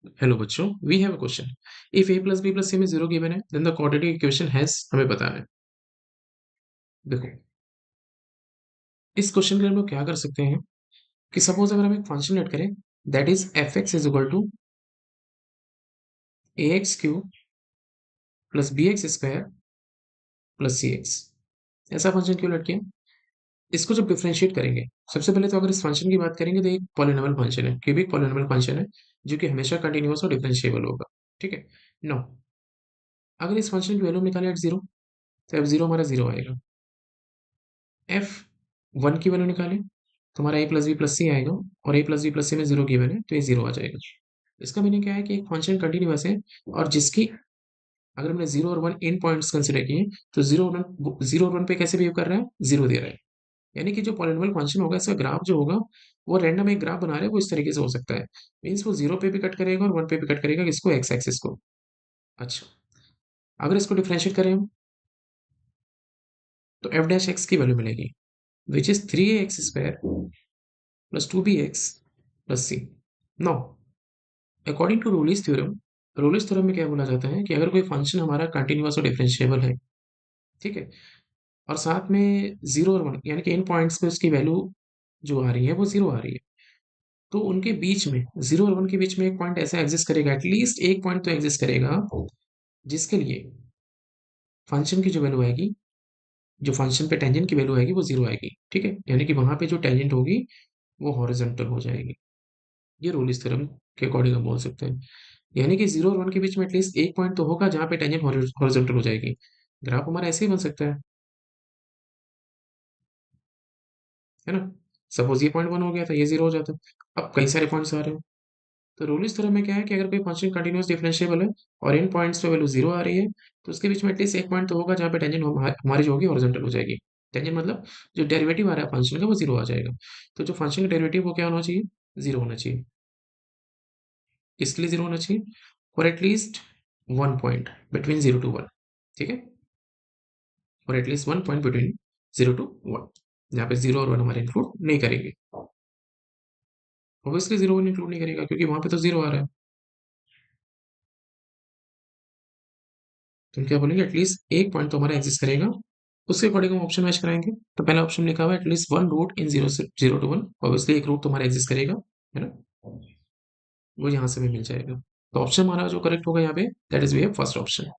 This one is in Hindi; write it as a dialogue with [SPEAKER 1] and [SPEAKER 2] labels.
[SPEAKER 1] हेलो बच्चों, we have a question. If a plus b plus c में जीरो गिवन है then the quadratic equation has, हमें बताना है। देखो, इस क्वेश्चन के लिए हम लोग क्या कर सकते हैं कि सपोज अगर हम एक फंक्शन लेट करें that is f x is equal to a x cube plus b x square plus c x. ऐसा फंक्शन क्यों लटके? इसको जब डिफरेंशिएट करेंगे, सबसे पहले तो अगर इस फंक्शन की बात करेंगे तो एक पॉलिनोमियल फंक्शन है, क्यूबिक पॉलिनोमियल फंक्शन है जो कि हमेशा कंटिन्यूअस और डिफरेंशिएबल होगा। ठीक है। नो, अगर इस फंक्शन की वैल्यू निकालें एट जीरो, तो एफ जीरो हमारा जीरो आएगा। एफ वन की वैल्यू निकालें तो हमारा ए प्लस बी प्लस सी आएगा, और ए प्लस बी प्लस सी में जीरो गिवन है तो ये जीरो आ जाएगा। इसका मीनिंग क्या है कि एक फंक्शन कंटिन्यूअस है और जिसकी अगर हमने जीरो और वन इन पॉइंट्स कंसिडर किए तो जीरो और वन पे कैसे बिहेव कर रहा है, जीरो दे रहा है। यानी कि जो पॉलिनोमियल फंक्शन होगा इसका ग्राफ जो होगा वो रैंडम एक ग्राफ बना रहे हैं, वो इस तरीके से हो सकता है। मीन्स वो जीरो पे भी कट करेगा और वन पे भी कट करेगा, किसको, एक्स एक्सिस को। अच्छा, अगर इसको डिफरेंशिएट करें हम तो एफ डैश एक्स की वैल्यू मिलेगी which is three a x square plus two b x plus c. Now according to Rolle's theorem में क्या बोला जाता है कि अगर कोई फंक्शन हमारा कंटिन्यूअस और डिफरेंशिएबल है, ठीक है, और साथ में जीरो और वन यानी कि इन पॉइंट्स पे उसकी वैल्यू जो आ रही है वो जीरो आ रही है, तो उनके बीच में, जीरो और वन के बीच में एक पॉइंट ऐसा एग्जिस्ट करेगा, एटलीस्ट एक पॉइंट तो एग्जिस्ट करेगा जिसके लिए फंक्शन की जो वैल्यू आएगी, जो फंक्शन पे टेंजेंट की वैल्यू आएगी वो जीरो आएगी। ठीक है, यानी कि वहां पे जो टेंजेंट होगी वो हॉरिजॉन्टल हो जाएगी। ये रोलिस थ्योरम के अकॉर्डिंग हम बोल सकते हैं। यानी कि जीरो और वन के बीच में एटलीस्ट एक पॉइंट तो होगा जहां पे टेंजेंट हॉरिजॉन्टल हो जाएगी। ग्राफ हमारा ऐसे ही बन सकता है ना। सपोज ये पॉइंट वन हो गया था, ये जीरो हो जाता है, अब कई सारे पॉइंट्स आ रहे हैं। तो रोलिस थ्योरम में क्या है कि अगर कोई फंक्शन कंटिन्यूअस डिफरेंशिएबल है और इन पॉइंट्स पे वैल्यू जीरो आ रही है तो उसके बीच में एटलीस्ट एक पॉइंट तो होगा जहाँ पे टेंजेंट हमारी जो होगी हॉरिजॉन्टल हो जाएगी। टेंजेंट मतलब जो डेरिवेटिव आ रहा है फंक्शन का वो जीरो आ जाएगा। तो जो फंक्शन का डेरिवेटिव वो क्या होना चाहिए, जीरो होना चाहिए। किसके लिए जीरो होना चाहिए, for at least one point between zero to one. ठीक है, for at least one point between zero to one, जहाँ पे जीरो और वन हमारे इंक्लूड नहीं करेंगे। ऑब्वियसली जीरो वन इंक्लूड नहीं करेगा क्योंकि वहां पे तो जीरो आ रहा है। तो हम क्या बोलेंगे, एटलीस्ट एक पॉइंट तो हमारा एग्जिस्ट करेगा, उसके अकॉर्डिंग हम ऑप्शन मैच कराएंगे। तो पहला ऑप्शन लिखा हुआ है at least one root in zero से जीरो टू वन, ऑब्वियसली एक रूट तो हमारा एग्जिस्ट करेगा, है ना, वो यहाँ से भी मिल जाएगा। तो ऑप्शन हमारा जो करेक्ट होगा यहाँ पे that is we have first option.